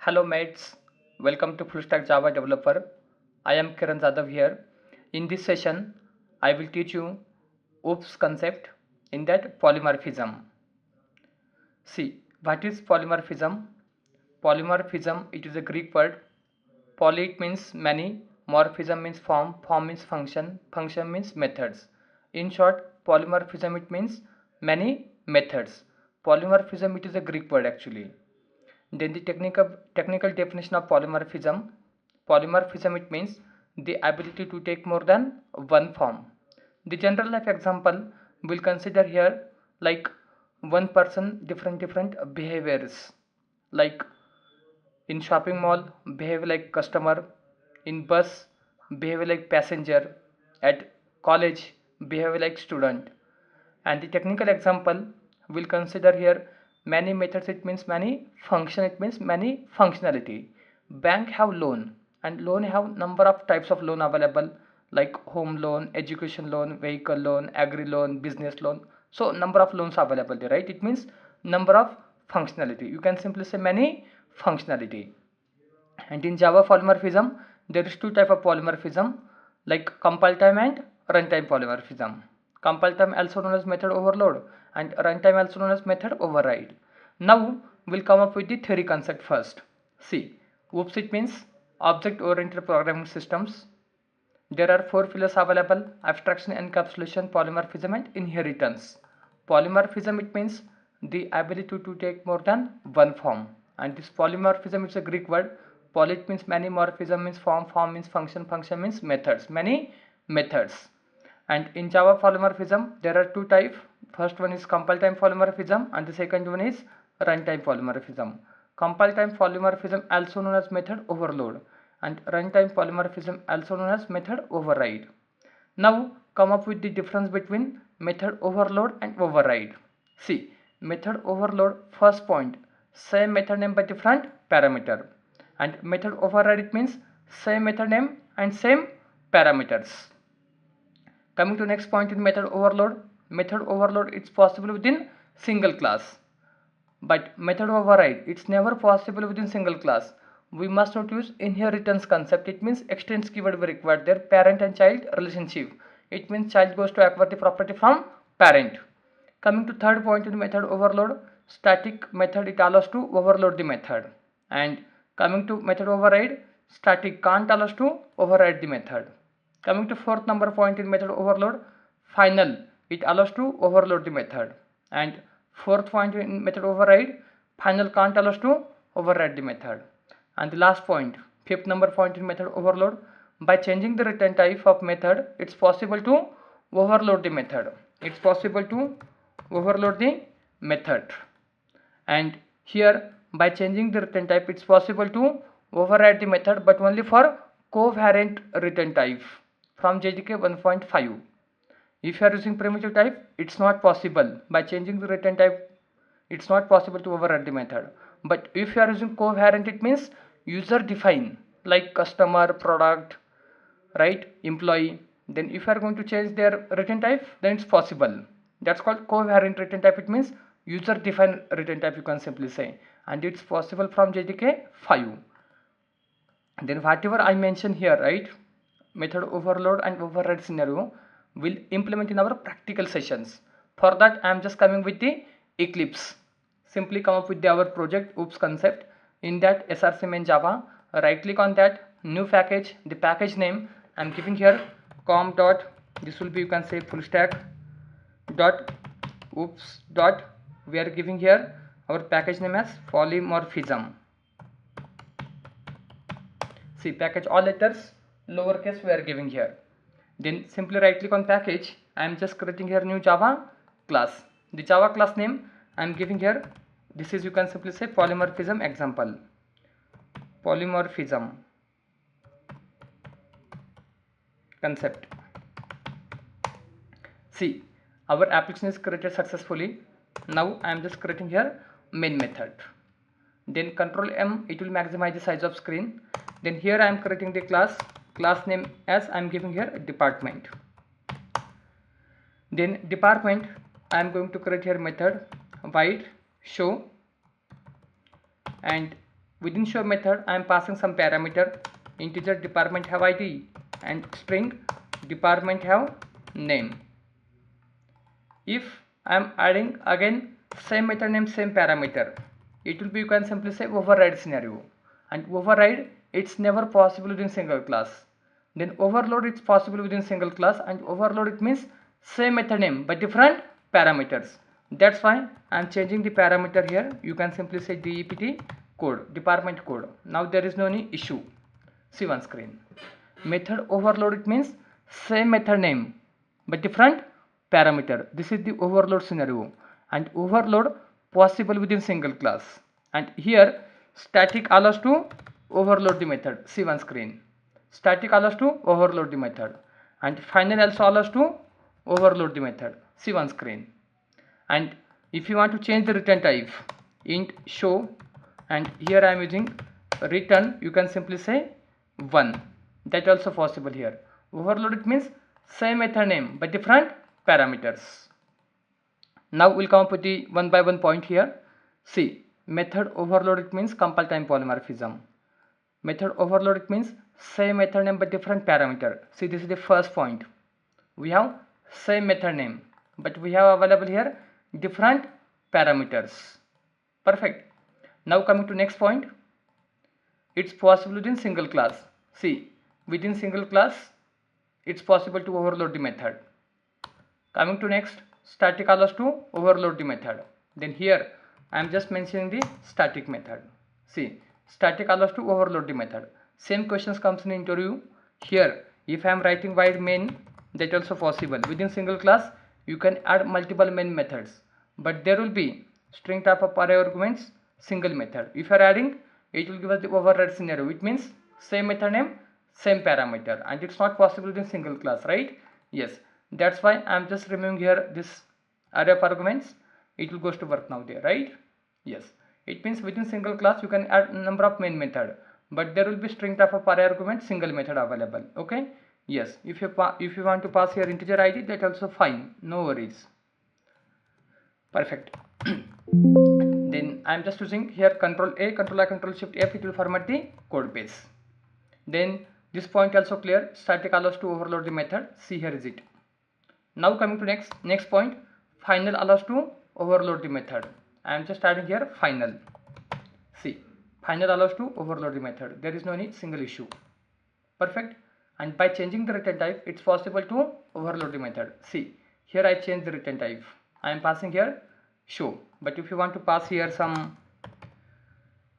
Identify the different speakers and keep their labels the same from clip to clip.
Speaker 1: Hello mates, welcome to Full Stack Java Developer. I am Kiran Jadhav here. In this session, I will teach you OOPS concept, in that polymorphism. See, what is polymorphism? Polymorphism, it is a Greek word. Poly it means many, morphism means form means function, function means methods. In short, polymorphism it means many methods. Polymorphism it is a Greek word actually. Then the technical definition of polymorphism. Polymorphism it means the ability to take more than one form. The general life example we'll consider here, like one person different behaviors, like in shopping mall behave like customer, in bus behave like passenger, at college behave like student. And the technical example we'll consider here, many methods it means many, function it means many functionality. Bank have loan, and loan have number of types of loan available, like home loan, education loan, vehicle loan, agri loan, business loan. So number of loans available there, right? It means number of functionality. You can simply say many functionality. And in Java polymorphism, there is two type of polymorphism, like compile time and runtime polymorphism. Compile time also known as method overload, and runtime also known as method override. Now we'll come up with the theory concept first. See, OOPS it means object oriented programming systems. There are four pillars available: abstraction, encapsulation, polymorphism, and inheritance. Polymorphism it means the ability to take more than one form, and this polymorphism is a Greek word. Poly it means many, morphism means form means function means methods, many methods. And in Java polymorphism there are two types. First one is compile time polymorphism, and the second one is runtime polymorphism. Compile time polymorphism also known as method overload, and runtime polymorphism also known as method override. Now come up with the difference between method overload and override. See, method overload, first point, same method name but different parameter, and method override it means same method name and same parameters. Coming to next point in method overload it's possible within single class, but method override it's never possible within single class. We must not use inheritance concept. It means extends keyword we require there, parent and child relationship. It means child goes to acquire the property from parent. Coming to third point in method overload, static method it allows to overload the method. And coming to method override, static can't allows to override the method. Coming to fourth number point in method overload, final it allows to overload the method. And fourth point in method override, final can't allows to override the method. And the last point, fifth number point in method overload, by changing the return type of method it's possible to overload the method. It's possible to overload the method. And here by changing the return type it's possible to override the method, but only for covariant return type from JDK 1.5. If you are using primitive type it's not possible. By changing the return type it's not possible to override the method. But if you are using covariant it means user define, like customer, product, right, employee. Then if you are going to change their return type then it's possible. That's called covariant return type. It means user define return type, you can simply say, and it's possible from JDK 5. Then whatever I mentioned here, right, method overload and override scenario will implement in our practical sessions. For that I am just coming with the Eclipse. Simply come up with our project OOPS concept. In that src main Java, right click on that, new package, the package name I am giving here com dot, this will be, you can say, full stack dot oops dot, we are giving here our package name as polymorphism. See, package all letters lowercase we are giving here. Then simply right click on package. I am just creating here new Java class. The Java class name I am giving here, this is, you can simply say, polymorphism example. Polymorphism concept. See, our application is created successfully. Now I am just creating here main method. Then control M, it will maximize the size of screen. Then here I am creating the class name as I am giving here department. Then department I am going to create here method void show, and within show method I am passing some parameter, integer department have id and string department have name. If I am adding again same method name same parameter, it will be, you can simply say, override scenario. And override, it's never possible within single class. Then overload, it's possible within single class, and overload, it means same method name but different parameters. That's why I'm changing the parameter here. You can simply say dept code, department code. Now there is no any issue. See on screen. Method overload, it means same method name but different parameter. This is the overload scenario, and overload possible within single class. And here static allows to overload the method. See on screen. Static allows to overload the method, and final also allows to overload the method. See on screen. And if you want to change the return type, int show, and here I am using return, you can simply say 1. That also possible here. Overload, it means same method name but different parameters. Now we'll come up with the one by one point here. See, method overload, it means compile time polymorphism. Method overload, it means same method name but different parameter. See, this is the first point. We have same method name but we have available here different parameters. Perfect. Now coming to next point, it's possible within single class. See, within single class it's possible to overload the method. Coming to next, static allows to overload the method. Then here I am just mentioning the static method. See, static allows to overload the method. Same questions comes in interview. Here if I am writing void main, that also possible. Within single class you can add multiple main methods, but there will be string type of array arguments single method. If you are adding, it will give us the override scenario. It means same method name same parameter, and it's not possible within single class, right? Yes, that's why I'm just removing here this array of arguments. It will goes to work now there, right? Yes, it means within single class you can add number of main method, but there will be string type of array argument single method available. Okay, yes, if you want to pass here integer id, that also fine, no worries. Perfect. Then I'm just using here control A, control I, control shift F. It will format the code base. Then this point also clear. Static allows to overload the method. See, here is it. Now coming to next point, final allows to overload the method. I am just adding here final. See, final allows to overload the method. There is no any single issue. Perfect. And by changing the return type, it's possible to overload the method. See, here I change the return type. I am passing here show, but if you want to pass here some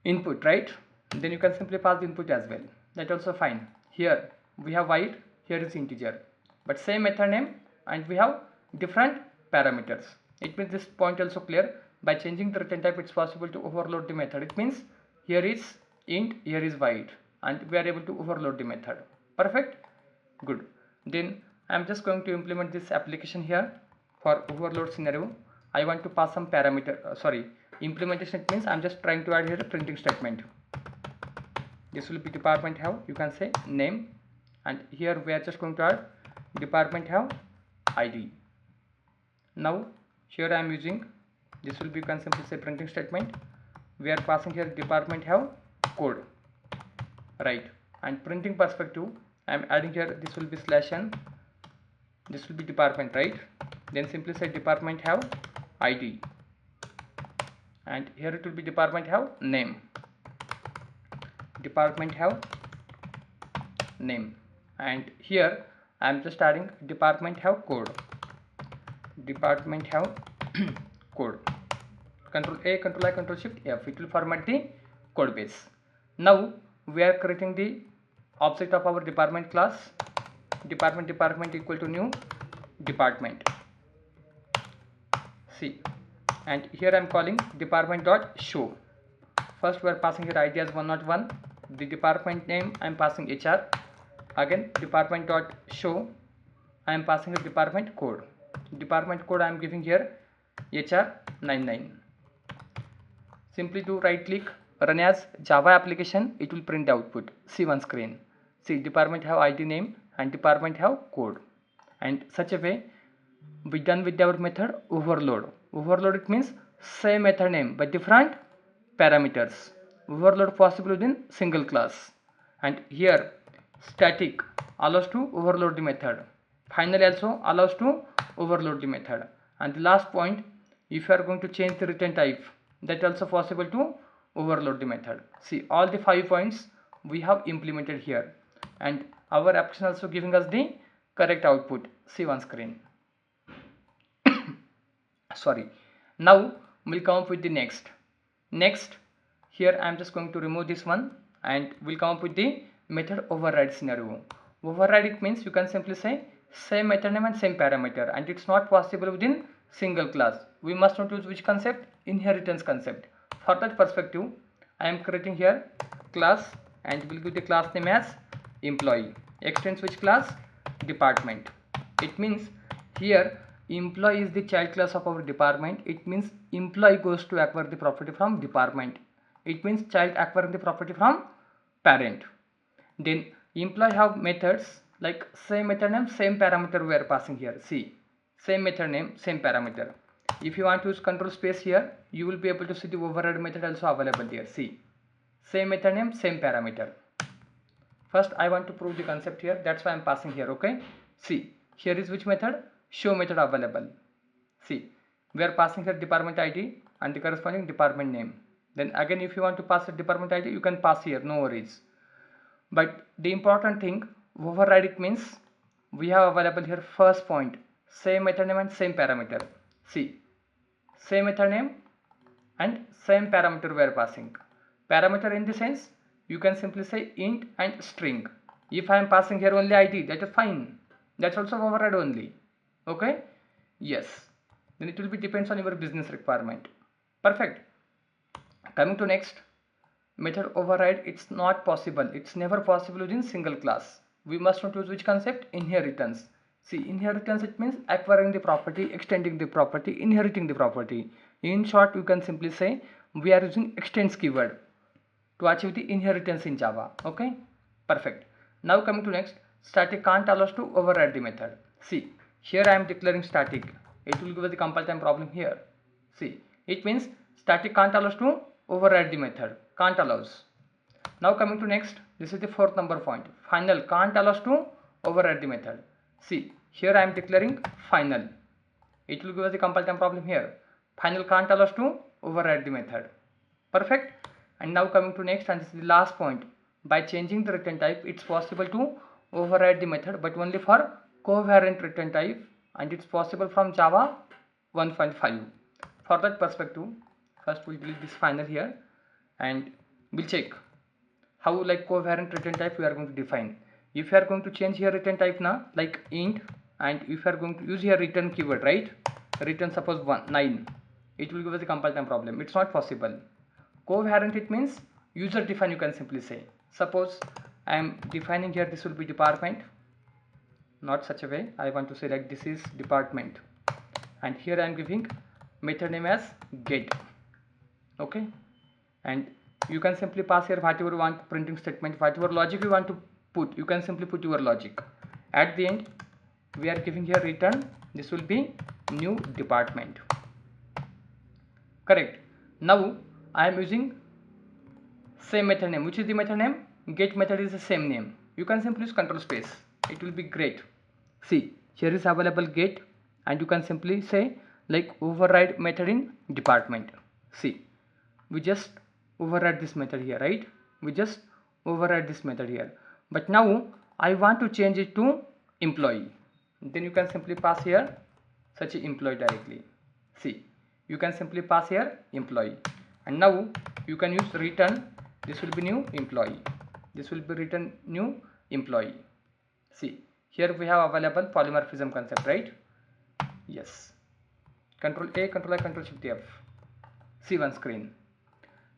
Speaker 1: input, right, then you can simply pass the input as well. That also fine. Here we have void, here is integer, but same method name and we have different parameters. It means this point also clear. By changing the return type, it's possible to overload the method. It means here is int, here is void, and we are able to overload the method. Perfect. Good. Then I am just going to implement this application here for overload scenario. I want to pass some parameter, implementation. It means I'm just trying to add here a printing statement. This will be department have, you can say, name, and here we are just going to add department have id. Now here I am using, this will be, you can simply say, printing statement. We are passing here department have code, right, and printing perspective I am adding here, this will be /n, this will be department, right, then simply say department have id, and here it will be department have name, department have name, and here I am just adding department have code, department have code. Control A, control I, control shift F. It will format the code base. Now we are creating the object of our department class. Department equal to new department. See, and here I am calling department dot show. First we are passing here id as 101. The department name I am passing HR. Again department dot show, I am passing a department code. Department code I am giving here HR99. Simply do right click, run as Java application, it will print the output. See one screen. See, department have id name and department have code, and such a way we done with our method overload. Overload, it means same method name but different parameters. overload possible within single class. And here static allows to overload the method. Finally also allows to overload the method. And the last point, if you are going to change the return type, that also possible to overload the method. See, all the 5 points we have implemented here, and our application also giving us the correct output. See on screen. Sorry. Now we'll come up with the next. Here I am just going to remove this one, and we'll come up with the method override scenario. Override, it means you can simply say same method name and same parameter, and it's not possible within single class. We must not use which concept? Inheritance concept. For that perspective, I am creating here class, and we'll give the class name as employee. Extends which class? Department. It means here employee is the child class of our department. It means employee goes to acquire the property from department. It means child acquiring the property from parent. Then employee have methods like same method name, same parameter we are passing here. See, same method name, same parameter. If you want to use control space here, you will be able to see the override method also available here. See, same method name, same parameter. First I want to prove the concept here, that's why I am passing here. Okay, see, here is which method? Show method available. See, we are passing here department ID and the corresponding department name. Then again, if you want to pass a department ID, you can pass here, no worries. But the important thing, override, it means we have available here first point, same method name and same parameter. See, same method name and same parameter we are passing. Parameter in the sense, you can simply say int and string. If I am passing here only ID, that is fine. That's also override only. Okay? Yes. Then it will be depends on your business requirement. Perfect. Coming to next, method override, it's not possible. It's never possible within single class. We must not use which concept? Inheritance. See, inheritance, it means acquiring the property, extending the property, inheriting the property. In short, you can simply say we are using extends keyword to achieve the inheritance in Java. Okay, perfect. Now coming to next, static can't allow us to override the method. See, here I am declaring static. It will give us the compile time problem here. See, it means static can't allow us to override the method. Can't allows. Now coming to next, this is the fourth number point. Final can't allow us to override the method. See, here I am declaring final. It will give us the compile time problem here. Final can't allow us to override the method. Perfect. And now coming to next, and this is the last point. By changing the return type, it's possible to override the method, but only for covariant return type, and it's possible from Java 1.5. For that perspective, first we'll delete this final here, and we'll check how like covariant return type we are going to define. If you are going to change here return type now, like int, and if you are going to use here return keyword, right? Return suppose 9, it will give us a compile time problem. It's not possible. Covariant, it means user define, you can simply say. Suppose I am defining here, this will be department, not such a way. I want to say like this is department, and here I am giving method name as get. Okay, and you can simply pass here whatever you want, printing statement, whatever logic you want to put, you can simply put your logic. At the end, we are giving here return, this will be new department. Correct. Now I am using same method name. Which is the method name? Get method is the same name. You can simply use control space. It will be great. See, here is available get, and you can simply say like override method in department. See, we just override this method here, right? We just override this method here. But now I want to change it to employee. Then you can simply pass here such an employee directly. See, you can simply pass here employee, and now you can use return. This will be new employee. This will be return new employee. See, here we have available polymorphism concept, right? Yes. Control A, Control I, Control Shift F. See one screen.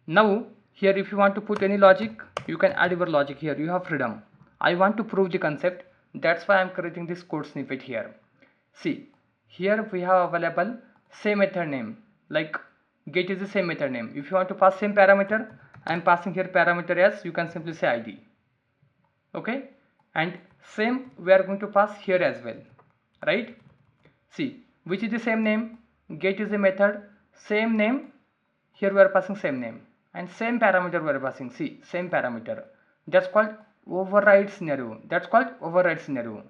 Speaker 1: Now here if you want to put any logic, you can add your logic here. You have freedom. I want to prove the concept. That's why I am creating this code snippet here. See, here we have available same method name. Like get is the same method name. If you want to pass same parameter, I am passing here parameter as, you can simply say ID. Okay, and same we are going to pass here as well, right? See, which is the same name? Get is a method, same name. Here we are passing same name. and same parameter we are passing. See, same parameter. That's called override scenario. That's called override scenario.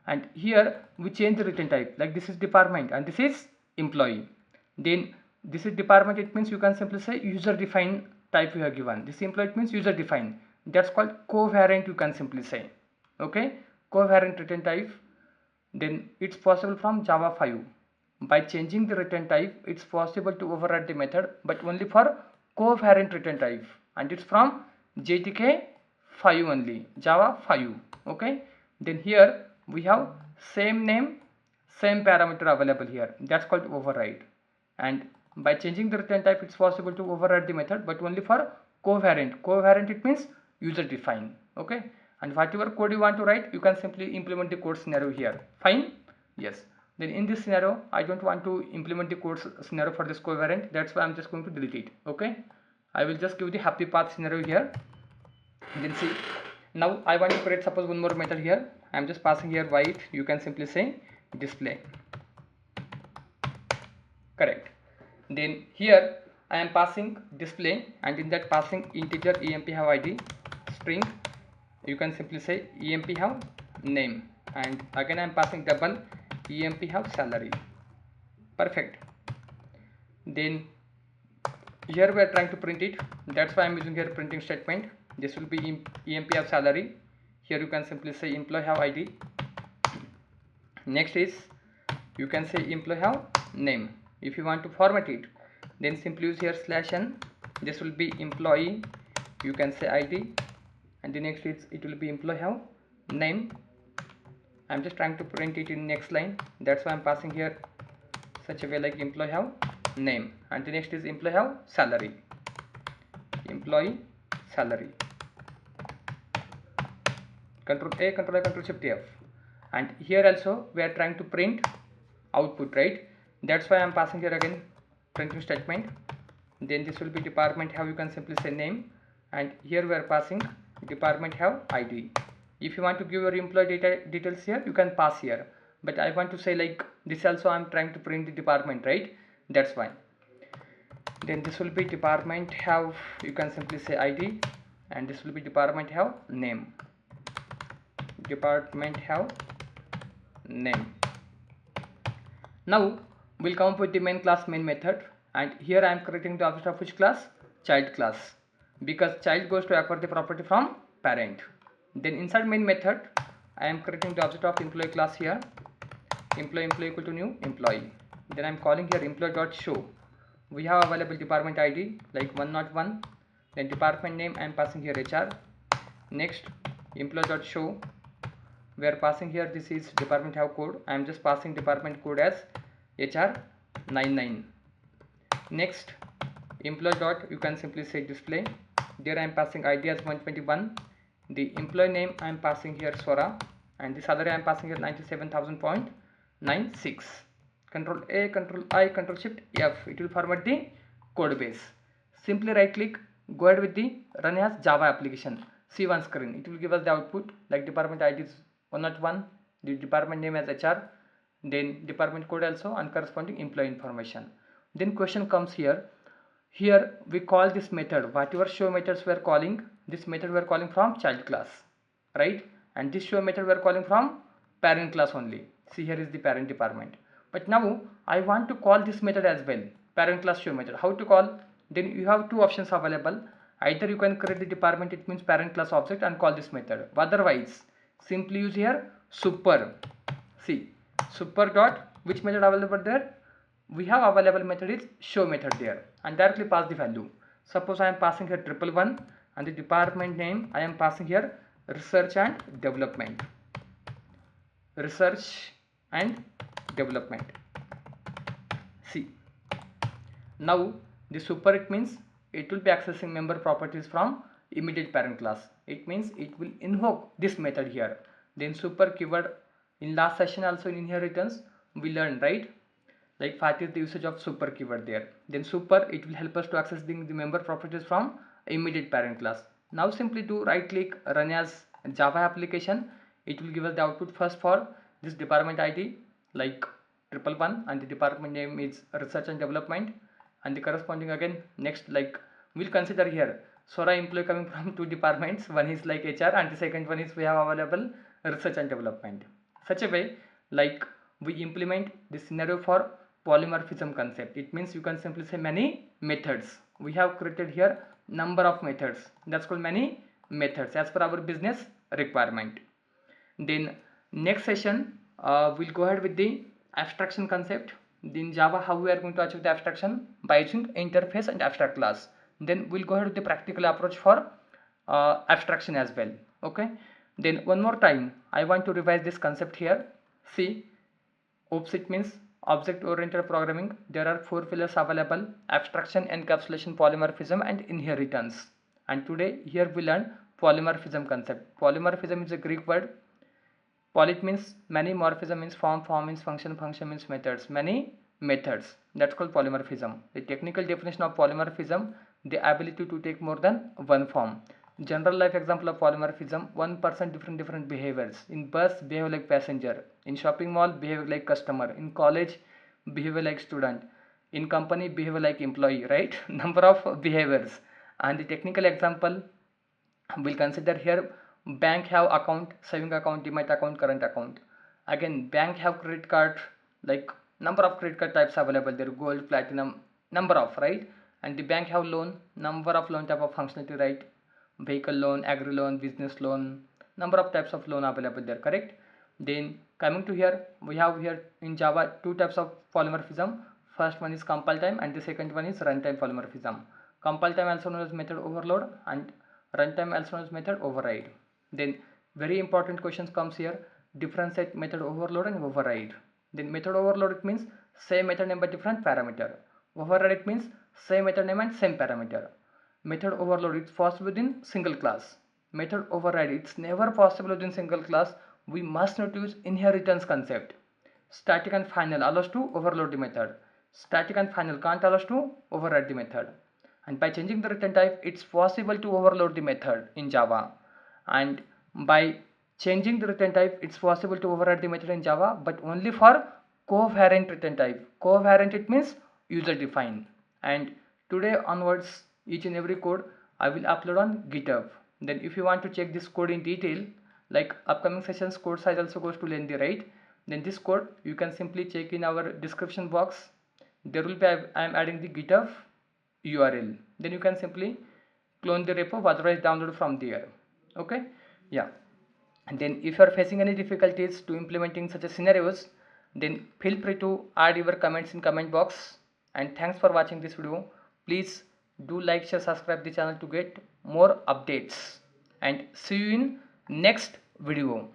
Speaker 1: And here we change the return type, like this is department and this is employee. Then this is department, it means you can simply say user defined type you have given. This employee, it means user defined. That's called covariant, you can simply say. Okay, covariant return type. Then it's possible from Java 5. By changing the return type, it's possible to override the method, but only for covariant return type, and it's from JTK 5 only, Java 5. Okay, then here we have same name, same parameter available here. That's called override. And by changing the return type, it's possible to override the method, but only for covariant. Covariant, it means user defined. Okay, and whatever code you want to write, you can simply implement the code scenario here. Fine? Yes. Then in this scenario, I don't want to implement the code scenario for this covariant. That's why I'm just going to delete it. Okay, I will just give the happy path scenario here. Then see, now I want to create suppose one more method here. I'm just passing here white. You can simply say display. Correct. Then here I am passing display, and in that passing integer emp have id, string, you can simply say emp have name, and again I am passing double emp have salary. Perfect. Then here we are trying to print it. That's why I am using here printing statement. This will be emp have salary. Here you can simply say employee have id. Next is you can say employee have name. If you want to format it, then simply use here /n. This will be employee, you can say id, and the next is it will be employee have name. I'm just trying to print it in next line. That's why I'm passing here such a way like employee have name, and the next is employee have salary. Employee salary. Control A, Control I, Control Shift F. And here also we are trying to print output, right? That's why I'm passing here again printing statement. Then this will be department have, you can simply say name, and here we are passing department have id. If you want to give your employee details here, you can pass here, but I want to say like this also I'm trying to print the department, right? That's why. Then this will be department have, you can simply say id, and this will be department have name. Department have name. Now we'll come up with the main class main method, and here I am creating the object of which class? Child class, because child goes to acquire the property from parent. Then inside main method I am creating the object of employee class here. Employee equal to new employee. Then I am calling here employee.show. We have available department id like 101. Then department name I am passing here HR. Next employee.show, we are passing here, this is department have code. I am just passing department code as HR99. Next employee dot, you can simply say display. There I am passing id as 121. The employee name I am passing here Swara, and this other I am passing here 97,000.96. Control A, Control I, Control Shift F. It will format the code base. Simply right click, go ahead with the run as Java application. See one screen. It will give us the output like department ID is 101, the department name as HR, then department code also, and corresponding employee information. Then question comes here. Here we call this method, whatever show methods we are calling, this method we are calling from child class, right? And this show method we are calling from parent class only. See, here is the parent department. But now I want to call this method as well, parent class show method. How to call? Then you have two options available. Either you can create the department, it means parent class object, and call this method. Otherwise, simply use here super. See, super dot, which method available there? We have available method is show method there, and directly pass the value. Suppose I am passing here 111, and the department name I am passing here research and development. Research and development. See, now the super, it means it will be accessing member properties from immediate parent class. It means it will invoke this method here. Then super keyword, in last session also in inheritance we learned, right? Like what is the usage of super keyword there. Then super, it will help us to access the member properties from immediate parent class. Now simply do right click, run as Java application. It will give us the output first for this department ID like 111, and the department name is research and development, and the corresponding again next like We'll consider here Sora employee coming from two departments. One is like HR and the second one is we have available research and development. Such a way, like we implement this scenario for polymorphism concept. It means you can simply say many methods. We have created here number of methods. That's called many methods as per our business requirement. Then next session we'll go ahead with the abstraction concept. In Java, how we are going to achieve the abstraction by using interface and abstract class. Then we'll go ahead with the practical approach for abstraction as well. Okay, then one more time I want to revise this concept here. See, OOPS, it means object oriented programming. There are 4 pillars available: abstraction, encapsulation, polymorphism and inheritance. And today here we learn polymorphism concept. Polymorphism is a Greek word. Poly means many, morphism means form, form means function, function means methods, many methods. That's called polymorphism. The technical definition of polymorphism: the ability to take more than one form. General life example of polymorphism: one person, different behaviors. In bus, behave like passenger. In shopping mall, behave like customer. In college, behave like student. In company, behave like employee, right? Number of behaviors. And the technical example we'll consider here: bank have account, saving account, demat account, current account. Again, bank have credit card, like number of credit card types available there: gold, platinum, number of, right? And the bank have loan, number of loan type of functionality, right? Vehicle loan, agri loan, business loan, number of types of loan available there, correct? Then coming to here, we have here in Java 2 types of polymorphism. First one is compile time and the second one is runtime polymorphism. Compile time also known as method overload and runtime also known as method override. Then very important questions comes here: differentiate method overload and override. Then method overload, it means same method name but different parameter. Override, it means same method name and same parameter. Method overload, it's possible within single class. Method override, it's never possible within single class. We must not use inheritance concept. Static and final allows to overload the method. Static and final can't allow us to override the method. And by changing the return type, it's possible to overload the method in Java. And by changing the return type, it's possible to override the method in Java, but only for covariant return type. Covariant, it means user defined. And today onwards, each and every code I will upload on GitHub. Then if you want to check this code in detail, like upcoming sessions code size also goes to lengthy, right? Then this code you can simply check in our description box. There will be, I am adding the GitHub URL. Then you can simply clone the repo, otherwise download from there. Okay, yeah. And then if you are facing any difficulties to implementing such a scenarios, then feel free to add your comments in comment box. And thanks for watching this video. Please do like, share, subscribe the channel to get more updates, and see you in next video.